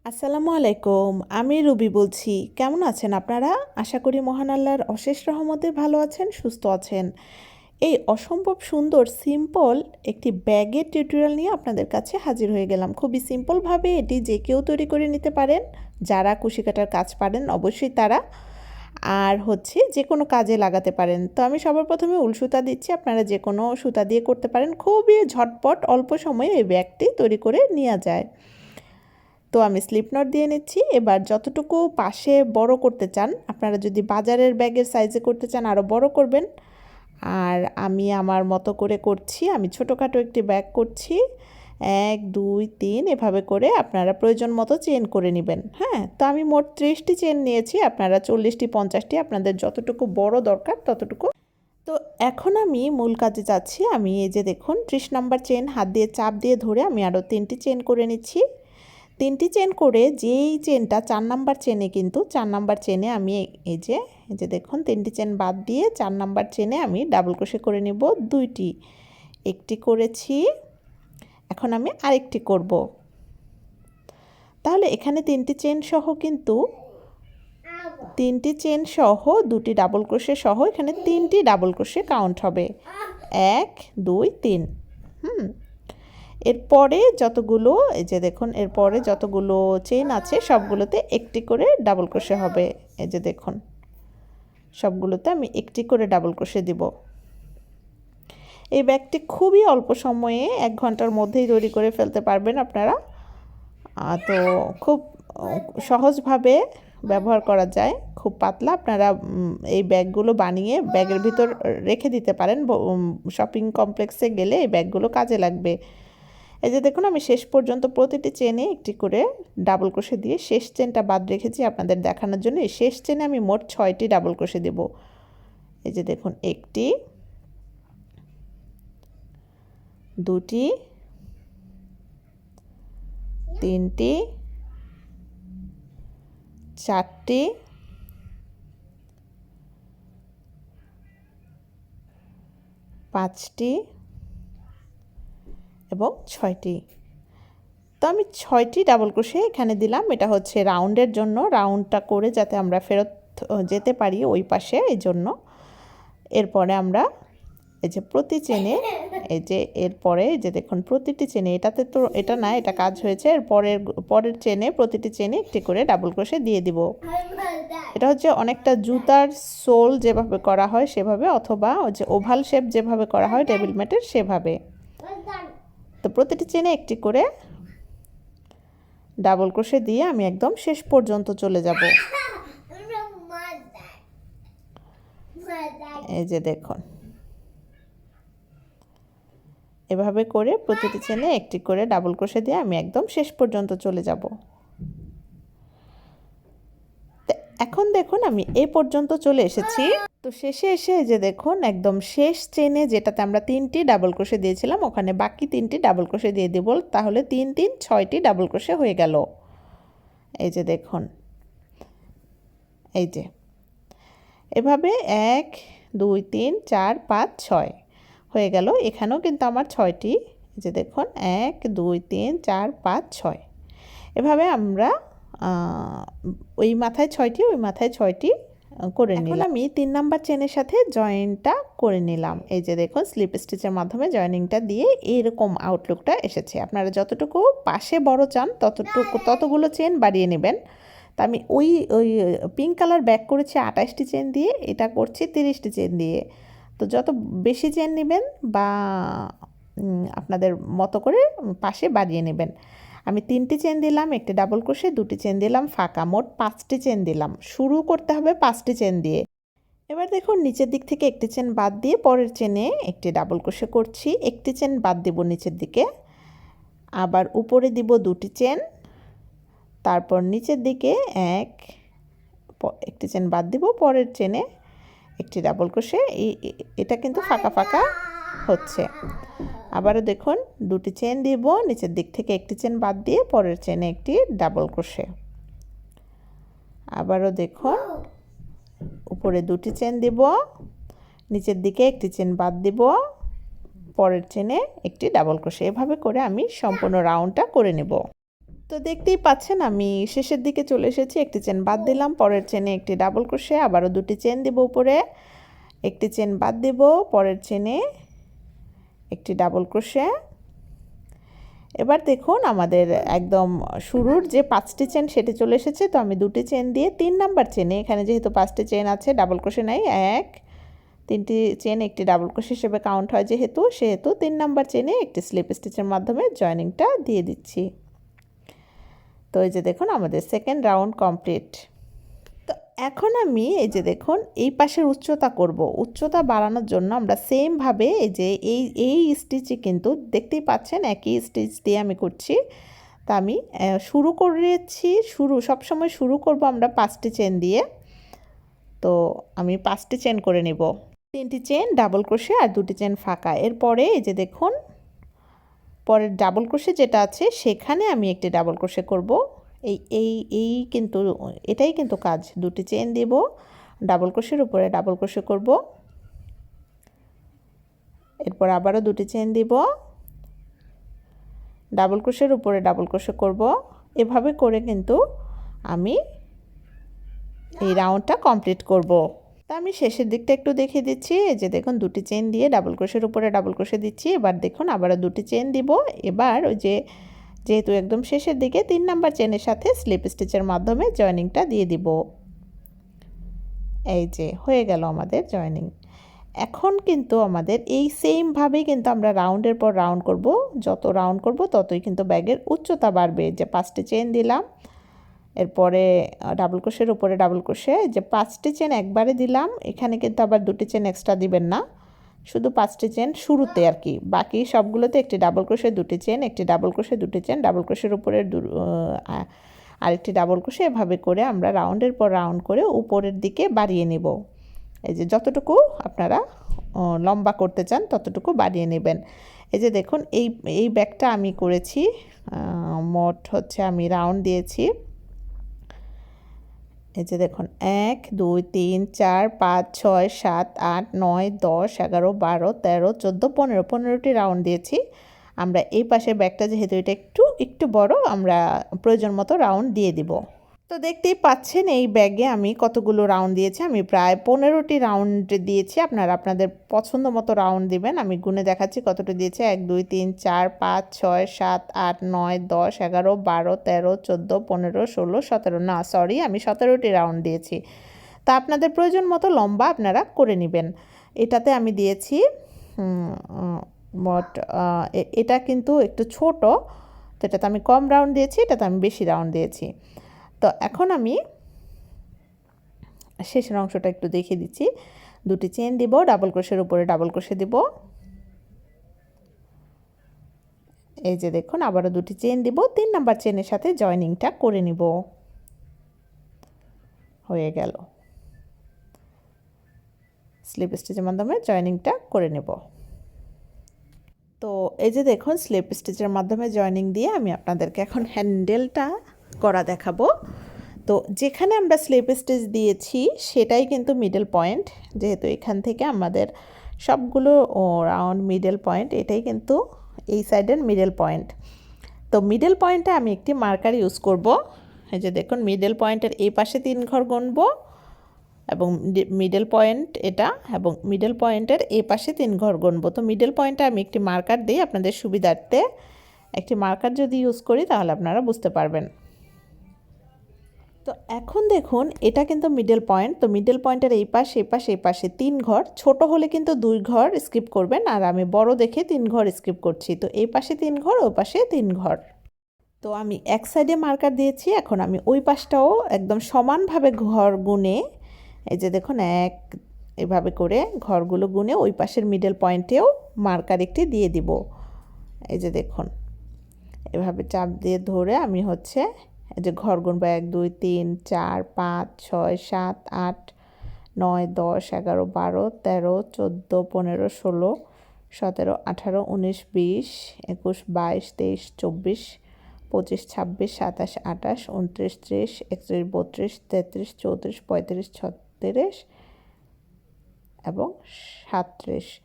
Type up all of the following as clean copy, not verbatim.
আসসালামু আলাইকুম, আমি রুবি বলছি। কেমন আছেন আপনারা? আশা করি মহান আল্লাহর অশেষ রহমতে ভালো আছেন, সুস্থ আছেন। এই অসম্ভব সুন্দর সিম্পল একটি ব্যাগের টিউটোরিয়াল নিয়ে আপনাদের কাছে হাজির হয়ে গেলাম। খুবই সিম্পলভাবে এটি যে কেউ তৈরি করে নিতে পারেন। যারা কুশি কাটার কাজ পারেন অবশ্যই তারা, আর হচ্ছে যে কোনো কাজে লাগাতে পারেন। তো আমি সবার প্রথমে উল সুতা দিচ্ছি, আপনারা যে কোনো সুতা দিয়ে করতে পারেন। খুবই ঝটপট অল্প সময়ে এই ব্যাগটি তৈরি করে নেওয়া যায়। তো আমি স্লিপ নট দিয়ে নিচ্ছি। এবার যতটুকু পাশে বড় করতে চান, আপনারা যদি বাজারের ব্যাগের সাইজে করতে চান আরও বড় করবেন, আর আমি আমার মতো করে করছি। আমি ছোটোখাটো একটি ব্যাগ করছি। 1 2 3 এভাবে করে আপনারা প্রয়োজন মতো চেন করে নেবেন। হ্যাঁ, তো আমি মোট 30টি চেন নিয়েছি, আপনারা 40টি 50টি আপনাদের যতটুকু বড় দরকার ততটুকু। তো এখন আমি মূল কাজে যাচ্ছি। আমি এই যে দেখুন 30 নাম্বার চেন হাত দিয়ে চাপ দিয়ে ধরে আমি আরও 3টি চেন করে নিচ্ছি। 3টি চেন করে যেই চেনটা 4 নাম্বার চেনে, কিন্তু 4 নাম্বার চেনে আমি এই যে দেখুন 3টি চেন বাদ দিয়ে 4 নাম্বার চেনে আমি ডাবল ক্রোশে করে নিব 2টি। একটি করেছি, এখন আমি আরেকটি করব। তাহলে এখানে 3টি চেন সহ কিন্তু 3টি চেন সহ 2টি ডাবল ক্রোশে সহ এখানে 3টি ডাবল ক্রোশে কাউন্ট হবে। 1 2 3। এরপরে যতগুলো, এই যে দেখুন এরপরে যতগুলো চেন আছে সবগুলোতে একটি করে ডাবল ক্রোশে হবে। এই যে দেখুন সবগুলোতে আমি একটি করে ডাবল ক্রোশে দিব। এই ব্যাগটি খুবই অল্প সময়ে 1 ঘন্টার মধ্যেই তৈরি করে ফেলতে পারবেন আপনারা। তো খুব সহজভাবে ব্যবহার করা যায়, খুব পাতলা। আপনারা এই ব্যাগগুলো বানিয়ে ব্যাগের ভিতর রেখে দিতে পারেন। শপিং কমপ্লেক্সে গেলে এই ব্যাগগুলো কাজে লাগবে। এই যে দেখুন আমি শেষ পর্যন্ত প্রতিটি চেনে একটি করে ডাবল ক্রোশে দিয়ে শেষ চেনটা বাদ রেখেছি আপনাদের দেখানোর জন্য। এই শেষ চেনে আমি মোট 6টি ডাবল ক্রোশে দেব। এই যে দেখুন 1টি 2টি 3টি 4টি 5টি এবং 6টি। তো আমি 6টি ডাবল ক্রোশে এখানে দিলাম। এটা হচ্ছে রাউন্ডের জন্য, রাউন্ডটা করে যাতে আমরা ফেরত যেতে পারি ওই পাশে, এই জন্য। এরপরে আমরা এই যে প্রতি চেনে, এই যে এরপরে যে দেখুন প্রতিটি চেনে, এটাতে তো এটা না, এটা কাজ হয়েছে। এর পরের চেনে প্রতিটি চেনে একটি করে ডাবল ক্রোশে দিয়ে দিব। এটা হচ্ছে অনেকটা জুতার সোল যেভাবে করা হয় সেভাবে, অথবা যে ওভাল শেপ যেভাবে করা হয় টেবিল ম্যাটের সেভাবে। তো প্রতিটি চেনে একটি করে ডাবল ক্রোশে দিয়ে আমি একদম শেষ পর্যন্ত চলে যাব। এই যে দেখুন এভাবে করে প্রতিটি চেনে একটি করে ডাবল ক্রোশে দিয়ে আমি একদম শেষ পর্যন্ত চলে যাব। এখন দেখুন আমি এই পর্যন্ত চলে এসেছি। তো শেষে এসে এই যে দেখুন একদম শেষ চেনে যেটাতে আমরা 3টি ডাবল ক্রোশে দিয়েছিলাম, ওখানে বাকি 3টি ডাবল ক্রোশে দিয়ে দেব। তাহলে 3 3 6টি ডাবল ক্রোশে হয়ে গেল। এই যে দেখুন, এই যে এভাবে 1 2 3 4 5 6 হয়ে গেল। এখানেও কিন্তু আমার 6টি, এই যে দেখুন 1 2 3 4 5 6। এভাবে আমরা ওই মাথায় 6টি ওই মাথায় 6টি করে নিলাম। আমি 3 নাম্বার চেনের সাথে জয়েনটা করে নিলাম। এই যে দেখুন স্লিপ স্টিচের মাধ্যমে জয়েনিংটা দিয়ে এরকম আউটলুকটা এসেছে। আপনারা যতটুকু পাশে বড় চান ততগুলো চেন বাড়িয়ে নেবেন। তা আমি ওই পিঙ্ক কালার ব্যাগ করেছি 28টি চেন দিয়ে, এটা করছি 30টি চেন দিয়ে। তো যত বেশি চেন নেবেন বা আপনাদের মতো করে পাশে বাড়িয়ে নেবেন। আমি 3টি চেন দিলাম, একটি ডাবল ক্রোশে, 2টি চেন দিলাম ফাঁকা, মোট 5টি চেন দিলাম। শুরু করতে হবে 5টি চেন দিয়ে। এবার দেখুন নিচের দিক থেকে একটি চেন বাদ দিয়ে পরের চেনে একটি ডাবল ক্রোশে করছি। একটি চেন বাদ দেব নিচের দিকে, আবার উপরে দিব 2টি চেন, তারপর নিচের দিকে একটি চেন বাদ দিব, পরের চেনে একটি ডাবল ক্রোশে। এটা কিন্তু ফাঁকা ফাঁকা হচ্ছে। আবারও দেখুন 2টি চেন দিব, নিচের দিক থেকে একটি চেন বাদ দিয়ে পরের চেনে একটি ডাবল ক্রোশে। আবারও দেখুন উপরে 2টি চেন দিব, নিচের দিকে একটি চেন বাদ দিব, পরের চেনে একটি ডাবল ক্রোশে। এভাবে করে আমি সম্পূর্ণ রাউন্ডটা করে নেব। তো দেখতেই পাচ্ছেন আমি শেষের দিকে চলে এসেছি। একটি চেন বাদ দিলাম, পরের চেনে একটি ডাবল ক্রোশে, আবারও দুটি চেন দেব উপরে, একটি চেন বাদ দেব, পরের চেনে একটি ডাবল ক্রোশে। এবার দেখুন আমাদের একদম শুরুর যে 5টি চেন সেটি চলে এসেছে। তো আমি দুটি চেন দিয়ে 3 নাম্বার চেনে, এখানে যেহেতু 5টি চেন আছে ডাবল ক্রোশে নাই, 3টি চেন একটি ডাবল ক্রোশে হিসেবে কাউন্ট হয় সেহেতু 3 নাম্বার চেনে একটি স্লিপ স্টিচের মাধ্যমে জয়েনিংটা দিয়ে দিচ্ছি। তো এই যে দেখুন আমাদের সেকেন্ড রাউন্ড কমপ্লিট। তো এখন আমি এই যে দেখুন এই পাশের উচ্চতা করব। উচ্চতা বাড়ানোর জন্য আমরা সেমভাবে এই যে এই স্টিচে কিন্তু দেখতেই পাচ্ছেন একই স্টিচ দিয়ে আমি করছি। তা আমি শুরু করেছি, সবসময় শুরু করব আমরা 5টি চেন দিয়ে। তো আমি 5টি চেন করে নিব, 3টি চেন ডাবল ক্রোশে আর 2টি চেন ফাঁকা। এরপরে এই যে দেখুন পরের ডাবল ক্রোশে যেটা আছে সেখানে আমি একটি ডাবল ক্রোশে করব। এই কিন্তু এটাই কিন্তু কাজ। 2টি চেন দেব, ডাবল ক্রোশের উপরে ডাবল ক্রোশে করব, এরপর আবারও 2টি চেন দিব, ডাবল ক্রোশের উপরে ডাবল ক্রোশে করব। এভাবে করে কিন্তু আমি এই রাউন্ডটা কমপ্লিট করব। তা আমি শেষের দিকটা একটু দেখিয়ে দিচ্ছি। এই যে দেখুন 2টি চেন দিয়ে ডাবল ক্রোশের উপরে ডাবল ক্রোশে দিচ্ছি। এবার দেখুন আবারও 2টি চেন দিব। এবার ওই যেহেতু একদম শেষের দিকে 3 নাম্বার চেনের সাথে স্লিপ স্টিচের মাধ্যমে জয়েনিংটা দিয়ে দিব। এই যে হয়ে গেল আমাদের জয়েনিং। এখন কিন্তু আমাদের এই সেমভাবেই কিন্তু আমরা রাউন্ডের পর রাউন্ড করব। যত রাউন্ড করব ততই কিন্তু ব্যাগের উচ্চতা বাড়বে। যে 5টি চেন দিলাম, এরপরে ডাবল ক্রোশের উপরে ডাবল ক্রোশে, যে 5টি চেন একবারে দিলাম, এখানে কিন্তু আবার 2টি চেন এক্সট্রা দিবেন না, শুধু 5টি চেন শুরুতে আর কি। বাকি সবগুলোতে একটি ডাবল ক্রোশে 2টি চেন, একটি ডাবল ক্রোশে 2টি চেন, ডাবল ক্রোশের উপরে আরেকটি ডাবল ক্রোশে। এভাবে করে আমরা রাউন্ডের পর রাউন্ড করে উপরের দিকে বাড়িয়ে নেব। এই যে যতটুকু আপনারা লম্বা করতে চান ততটুকু বাড়িয়ে নেবেন। এই যে দেখুন এই ব্যাগটা আমি করেছি, মোট হচ্ছে আমি রাউন্ড দিয়েছি। এই যে দেখুন 1 2 3 4 5 6 7 8 9 10 11 12 13 14 15টি রাউন্ড দিয়েছি। আমরা এই পাশের ব্যাগটা যেহেতু এটা একটু বড়, আমরা প্রয়োজন মতো রাউন্ড দিয়ে দিব। তো দেখতেই পাচ্ছেন এই ব্যাগে আমি কতগুলো রাউন্ড দিয়েছি। আমি প্রায় 15টি রাউন্ড দিয়েছি। আপনারা আপনাদের পছন্দ মতো রাউন্ড দিবেন। আমি গুনে দেখাচ্ছি কতটা দিয়েছি। 1 2 3 4 5 6 7 8 9 10 11 12 13 14 15 16 17 না সরি আমি 17টি রাউন্ড দিয়েছি। তা আপনাদের প্রয়োজন মতো লম্বা আপনারা করে নেবেন। এটাতে আমি দিয়েছি মোট এটা কিন্তু একটু ছোট, তো এটাতে আমি কম রাউন্ড দিয়েছি, এটাতে আমি বেশি রাউন্ড দিয়েছি। তো এখন আমি শেষের অংশটা একটু দেখিয়ে দিচ্ছি। 2টি চেন দিব, ডাবল ক্রোশের উপরে ডাবল ক্রোশে দিব। এই যে দেখুন আবারও 2টি চেন দিব, 3 নাম্বার চেনের সাথে জয়েনিংটা করে নিব। হয়ে গেল, স্লিপ স্টিচের মাধ্যমে জয়েনিংটা করে নেব। তো এই যে দেখুন স্লিপ স্টিচের মাধ্যমে জয়েনিং দিয়ে আমি আপনাদেরকে এখন হ্যান্ডেলটা করা দেখাবো। তো যেখানে আমরা স্লিপ স্টিচ দিয়েছি সেটাই কিন্তু মিডল পয়েন্ট, যেহেতু এখান থেকে আমাদের সবগুলো রাউন্ড মিডল পয়েন্ট, এটাই কিন্তু এই সাইডের মিডল পয়েন্ট। তো মিডল পয়েন্টে আমি একটি মার্কার ইউজ করব। এই যে দেখুন মিডল পয়েন্টের এই পাশে 3 ঘর গুনব এবং মিডল পয়েন্ট এটা, এবং মিডল পয়েন্টের এই পাশে 3 ঘর গুনব। তো মিডল পয়েন্টে আমি একটি মার্কার দিই আপনাদের সুবিধার্থে। একটি মার্কার যদি ইউজ করি তাহলে আপনারা বুঝতে পারবেন। তো এখন দেখুন এটা কিন্তু মিডল পয়েন্ট। তো মিডল পয়েন্টের এই পাশে 3 ঘর, ছোট হলে কিন্তু 2 ঘর স্কিপ করবেন, আর আমি বড় দেখে 3 ঘর স্কিপ করছি। তো এই পাশে 3 ঘর, ওই পাশে 3 ঘর। তো আমি এক সাইডে মার্কার দিয়েছি, এখন আমি ওই পাশটাও একদম সমানভাবে ঘর গুনে, এই যে দেখুন এভাবে করে ঘরগুলো গুনে ওই পাশের মিডল পয়েন্টেও মার্কার একটি দিয়ে দিব। এই যে দেখুন এভাবে চাপ দিয়ে ধরে আমি হচ্ছে এই যে ঘর গুনবো 1 2 3 4 5 6 7 8 9 10 11 12 13 14 15 16 17 18 19 20 21 22 23 24 25 26 27 28 29 30 31 32 33 34 35 36 এবং 37।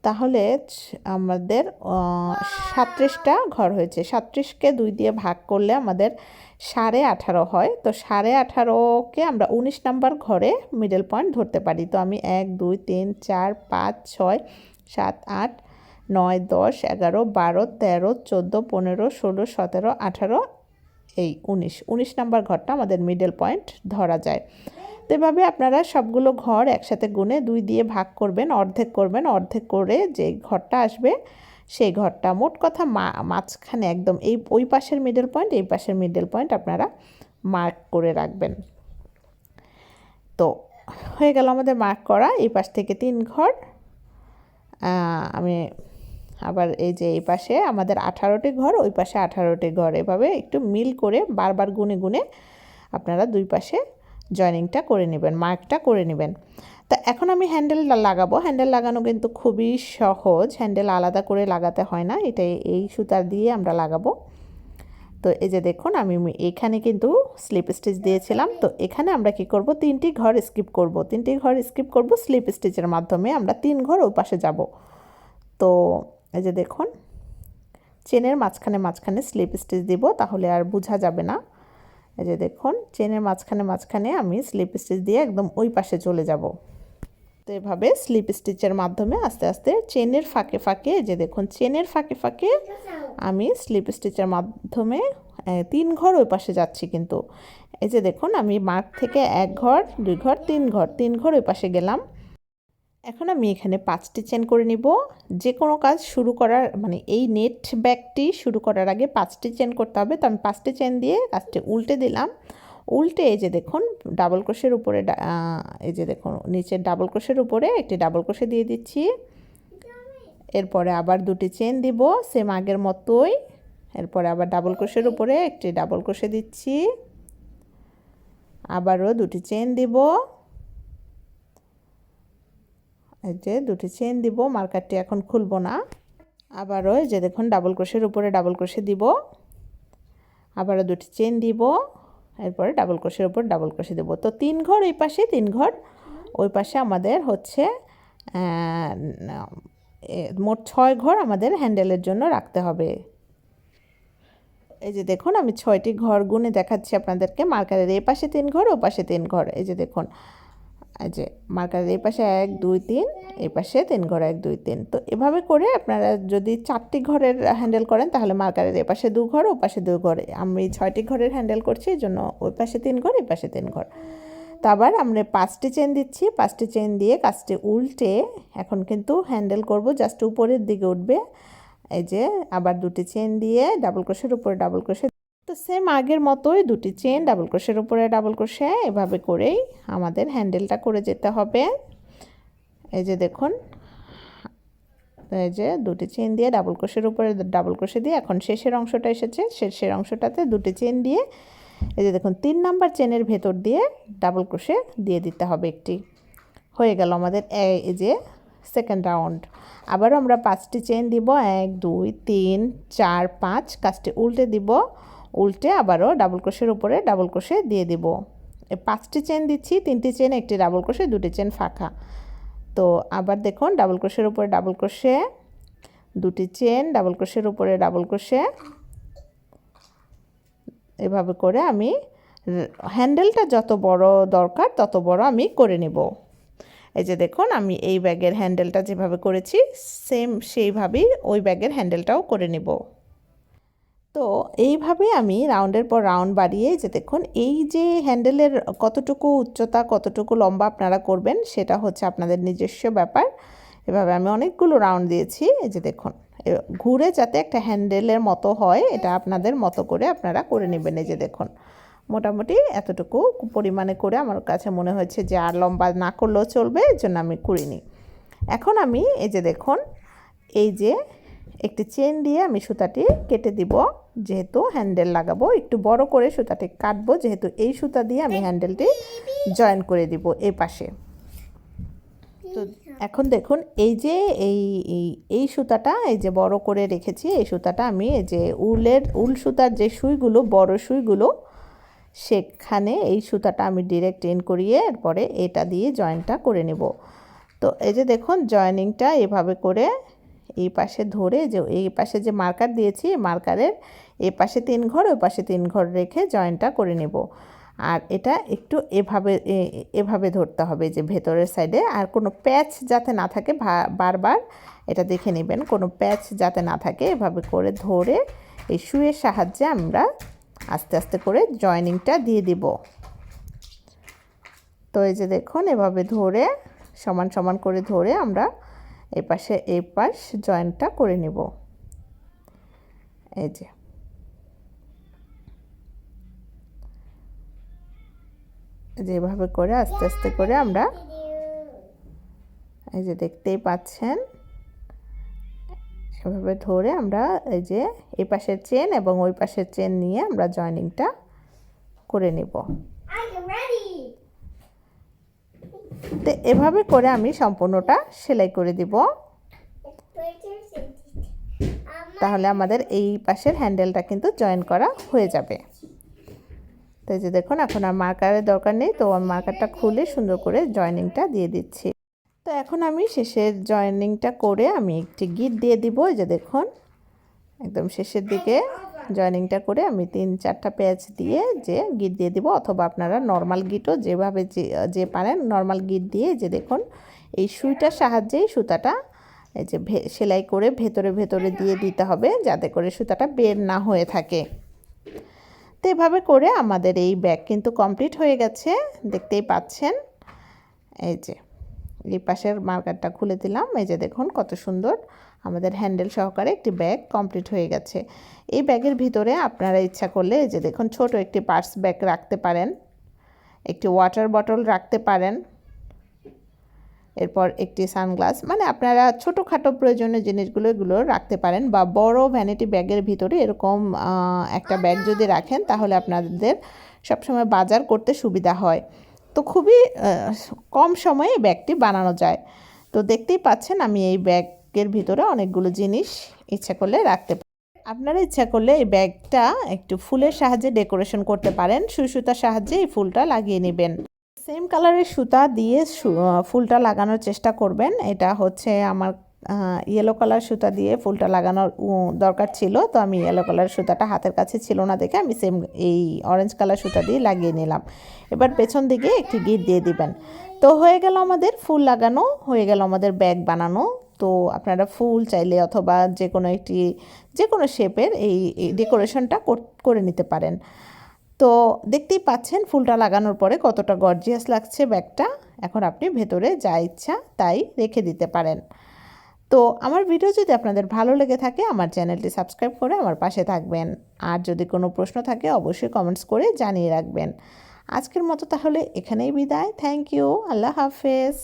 তাহলে আমাদের 37টা ঘর হয়েছে। 37কে 2 দিয়ে ভাগ করলে আমাদের 18.5 হয়। তো 18.5কে আমরা 19 নাম্বার ঘরে মিডল পয়েন্ট ধরতে পারি। তো আমি 1 2 3 4 5 6 7 8 9 10 11 12 13 14 15 16 17 18 এই 19 নাম্বার ঘরটা আমাদের মিডল পয়েন্ট ধরা যায়। তো এভাবে আপনারা সবগুলো ঘর একসাথে গুনে 2 দিয়ে ভাগ করবেন, অর্ধেক করবেন, অর্ধেক করে যে ঘরটা আসবে সেই ঘরটা মোট কথা মাঝখানে একদম ওই পাশের মিডল পয়েন্ট এই পাশের মিডল পয়েন্ট আপনারা মার্ক করে রাখবেন। তো হয়ে গেল আমাদের মার্ক করা। এই পাশ থেকে 3 ঘর, আমি আবার এই যে এই পাশে আমাদের 18টি ঘর, ওই পাশে 18টি ঘর, এভাবে একটু মিল করে বারবার গুনে গুনে আপনারা 2 পাশে জয়েনিংটা করে নেবেন, মার্কটা করে নেবেন। তা এখন আমি হ্যান্ডেল লাগাবো। হ্যান্ডেল লাগানো কিন্তু খুবই সহজ, হ্যান্ডেল আলাদা করে লাগাতে হয় না, এটা এই সুতার দিয়ে আমরা লাগাবো। তো এই যে দেখুন আমি এখানে কিন্তু স্লিপ স্টিচ দিয়েছিলাম। তো এখানে আমরা কি করব, 3টি ঘর স্কিপ করব, 3টি ঘর স্কিপ করব স্লিপ স্টিচের মাধ্যমে। আমরা 3 ঘর ওই পাশে যাব। তো এই যে দেখুন চেনের মাঝখানে মাঝখানে স্লিপ স্টিচ দিব, তাহলে আর বোঝা যাবে না। এই যে দেখুন চেনের মাঝখানে মাঝখানে আমি স্লিপ স্টিচ দিয়ে একদম ওই পাশে চলে যাব। তো এভাবে স্লিপ স্টিচের মাধ্যমে আস্তে আস্তে চেনের ফাঁকে ফাঁকে, যে দেখুন চেনের ফাঁকে ফাঁকে আমি স্লিপ স্টিচের মাধ্যমে 3 ঘর ওই পাশে যাচ্ছি। কিন্তু এই যে দেখুন আমি মার্ক থেকে 1 ঘর 2 ঘর 3 ঘর ওই পাশে গেলাম। এখন আমি এখানে 5টি চেন করে নিব। যে কোনো কাজ শুরু করার মানে এই নেট ব্যাগটি শুরু করার আগে 5টি চেন করতে হবে। তো আমি 5টি চেন দিয়ে কাজটি উল্টে দিলাম। উল্টে এই যে দেখুন ডাবল ক্রোশের উপরে, এই যে দেখুন নিচের ডাবল ক্রোশের উপরে একটি ডাবল ক্রোশে দিয়ে দিচ্ছি। এরপরে আবার 2টি চেন দিব সেম আগের মতোই। এরপরে আবার ডাবল ক্রোশের উপরে একটি ডাবল ক্রোশে দিচ্ছি, আবারও 2টি চেন দিব। এই যে 2টি চেন দিব, মার্কারটি এখন খুলবো না। আবারও এই যে দেখুন ডাবল ক্রোশের উপরে ডাবল ক্রোশে দিব, আবারও 2টি চেন দিব, এরপরে ডাবল ক্রোশের উপর ডাবল ক্রোশে দেব। তো 3 ঘর এই পাশে 3 ঘর ওই পাশে আমাদের হচ্ছে মোট 6 ঘর আমাদের হ্যান্ডেলের জন্য রাখতে হবে। এই যে দেখুন আমি 6টি ঘর গুনে দেখাচ্ছি আপনাদেরকে। মার্কারের এই পাশে 3 ঘর ও পাশে 3 ঘর, এই যে দেখুন এই যে মার্কারের এই পাশে 1 2 3, এই পাশে 3 ঘর 1 2 3। তো এভাবে করে আপনারা যদি 4টি ঘরের হ্যান্ডেল করেন তাহলে মার্কারের এই পাশে 2 ঘর ও পাশে 2 ঘর। আমি 6টি ঘরের হ্যান্ডেল করছি, এই জন্য ওই পাশে 3 ঘর এই পাশে 3 ঘর। তো আবার আমরা 5টি চেন দিচ্ছি, 5টি চেন দিয়ে কাজটি উল্টে এখন কিন্তু হ্যান্ডেল করব, জাস্ট উপরের দিকে উঠবে। এই যে আবার 2টি চেন দিয়ে ডাবল ক্রোশের উপরে ডাবল ক্রোশে, তো সেম আগের মতোই 2টি চেন ডাবল ক্রোশের উপরে ডাবল ক্রোশে, এভাবে করেই আমাদের হ্যান্ডেলটা করে যেতে হবে। এই যে দেখুন এই যে 2টি চেন দিয়ে ডাবল ক্রোশের উপরে ডাবল ক্রোশে দিয়ে এখন শেষের অংশটা এসেছে, শেষের অংশটাতে 2টি চেন দিয়ে এই যে দেখুন 3 নাম্বার চেনের ভেতর দিয়ে ডাবল ক্রোশে দিয়ে দিতে হবে একটি। হয়ে গেল আমাদের এই যে সেকেন্ড রাউন্ড। আবারও আমরা 5টি চেন দিব, 1 2 3 4 5, কাজটি উল্টে দিব, উল্টে আবারও ডাবল ক্রোশের উপরে ডাবল ক্রোশে দিয়ে দিব। এই 5টি চেন দিচ্ছি, 3টি চেন একটি ডাবল ক্রোশে 2টি চেন ফাঁকা। তো আবার দেখুন ডাবল ক্রোশের উপরে ডাবল ক্রোশে, 2টি চেন ডাবল ক্রোশের উপরে ডাবল ক্রোশে, এভাবে করে আমি হ্যান্ডেলটা যত বড় দরকার তত বড় আমি করে নেব। এই যে দেখুন আমি এই ব্যাগের হ্যান্ডেলটা যেভাবে করেছি সেম সেইভাবেই ওই ব্যাগের হ্যান্ডেলটাও করে নেব। তো এইভাবে আমি রাউন্ডের পর রাউন্ড বাড়িয়ে, যে দেখুন এই যে হ্যান্ডেলের কতটুকু উচ্চতা কতটুকু লম্বা আপনারা করবেন সেটা হচ্ছে আপনাদের নিজস্ব ব্যাপার। এভাবে আমি অনেকগুলো রাউন্ড দিয়েছি। এই যে দেখুন ঘুরে যাতে একটা হ্যান্ডেলের মতো হয়, এটা আপনাদের মতো করে আপনারা করে নেবেন। এই যে দেখুন মোটামুটি এতটুকু পরিমাণে করে আমার কাছে মনে হয়েছে যে আর লম্বা না করলেও চলবে, এর জন্য আমি করিনি। এখন আমি এই যে দেখুন এই যে একটি চেন দিয়ে আমি সুতাটি কেটে দিব, যেহেতু হ্যান্ডেল লাগাবো একটু বড় করে সুতাটি কাটবো, যেহেতু এই সুতা দিয়ে আমি হ্যান্ডেলটি জয়েন করে দিব এই পাশে। তো এখন দেখুন এই যে এই সুতাটা এই যে বড় করে রেখেছি, এই সুতাটা আমি এই যে উল সুতার যে সুইগুলো বড় সুইগুলো সেখানে এই সুতাটা আমি ডিরেক্ট এন্ড করিয়ে এরপরে এটা দিয়ে জয়েন্টটা করে নেব। তো এই যে দেখুন জয়েনিংটা এভাবে করে এই পাশে ধরে যে এই পাশে যে মার্কার দিয়েছি মার্কারের এই পাশে 3 ঘর ওই পাশে 3 ঘর রেখে জয়েনটা করে নেব। আর এটা একটু এভাবে ধরতে হবে যে ভেতরের সাইডে, আর কোনো প্যাচ যাতে না থাকে বারবার এটা দেখে নেবেন, কোনো প্যাচ যাতে না থাকে। এভাবে করে ধরে এই সুইয়ের সাহায্যে আমরা আস্তে আস্তে করে জয়েনিংটা দিয়ে দিব। তো এই যে দেখুন এভাবে ধরে সমান সমান করে ধরে আমরা এই পাশে এই পাশ জয়েন্টটা করে নেব। এই যে যেভাবে করে আস্তে আস্তে করে আমরা এই যে দেখতেই পাচ্ছেন এভাবে ধরে আমরা এই যে এই পাশের চেন এবং ওই পাশের চেন নিয়ে আমরা জয়েনিংটা করে নেব। তো এভাবে করে আমি সম্পূর্ণটা সেলাই করে দিব। তাহলে আমাদের এই পাশের হ্যান্ডেলটা কিন্তু জয়েন করা হয়ে যাবে। তো এই যে দেখুন এখন আর মার্কারের দরকার নেই, তো আমি মার্কারটা খুলে সুন্দর করে জয়েনিংটা দিয়ে দিচ্ছি। তো এখন আমি শেষের জয়েনিংটা করে আমি একটি গিট দিয়ে দিব। এই যে দেখুন একদম শেষের দিকে জয়েনিংটা করে আমি 3-4টা প্যাচ দিয়ে যে গিট দিয়ে দিব, অথবা আপনারা নর্মাল গিটও যেভাবে যে পারেন নর্মাল গিট দিয়ে যে দেখুন এই সুইটার সাহায্যেই সুতাটা এই যে সেলাই করে ভেতরে ভেতরে দিয়ে দিতে হবে যাতে করে সুতাটা বের না হয়ে থাকে। তো এভাবে করে আমাদের এই ব্যাগ কিন্তু কমপ্লিট হয়ে গেছে, দেখতেই পাচ্ছেন। এই যে এই পাশের মার্কারটা খুলে দিলাম, এই যে দেখুন কত সুন্দর আমাদের হ্যান্ডেল সহকারে একটি ব্যাগ কমপ্লিট হয়ে গেছে। এই ব্যাগের ভিতরে আপনারা ইচ্ছা করলে এই যে দেখুন ছোট একটি পার্স ব্যাগ রাখতে পারেন, একটি ওয়াটার বটল রাখতে পারেন, এরপর একটি সানগ্লাস, মানে আপনারা ছোটোখাটো প্রয়োজনীয় জিনিসগুলো এগুলো রাখতে পারেন। বা বড় ভ্যানিটি ব্যাগের ভিতরে এরকম একটা ব্যাগ যদি রাখেন তাহলে আপনাদের সবসময় বাজার করতে সুবিধা হয়। তো খুবই কম সময়ে এই ব্যাগটি বানানো যায়। তো দেখতেই পাচ্ছেন আমি এই ব্যাগের ভিতরে অনেকগুলো জিনিস ইচ্ছা করলে রাখতে পারি। আপনারা ইচ্ছা করলে এই ব্যাগটা একটু ফুলের সাহায্যে ডেকোরেশন করতে পারেন, সুই সুতার সাহায্যে এই ফুলটা লাগিয়ে নেবেন। সেম কালারের সুতা দিয়ে ফুলটা লাগানোর চেষ্টা করবেন। এটা হচ্ছে আমার ইয়েলো কালার সুতা দিয়ে ফুলটা লাগানোর দরকার ছিল, তো আমি ইয়েলো কালার সুতাটা হাতের কাছে ছিল না দেখে আমি সেম এই অরেঞ্জ কালার সুতা দিয়ে লাগিয়ে নিলাম। এবার পেছন দিকে একটি গিট দিয়ে দিবেন। তো হয়ে গেল আমাদের ফুল লাগানো, হয়ে গেল আমাদের ব্যাগ বানানো। তো আপনারা ফুল চাইলে অথবা যে কোনো শেপের এই ডেকোরেশনটা করে নিতে পারেন। তো দেখতেই পাচ্ছেন ফুলটা লাগানোর পরে কতটা গর্জিয়াস লাগছে ব্যাগটা। এখন আপনি ভেতরে যা ইচ্ছা তাই রেখে দিতে পারেন। তো আমার ভিডিও যদি আপনাদের ভালো লেগে থাকে আমার চ্যানেলটি সাবস্ক্রাইব করে আমার পাশে থাকবেন। আর যদি কোনো প্রশ্ন থাকে অবশ্যই কমেন্টস করে জানিয়ে রাখবেন। আজকের মতো তাহলে এখানেই বিদায়। Thank you. আল্লাহ হাফেজ।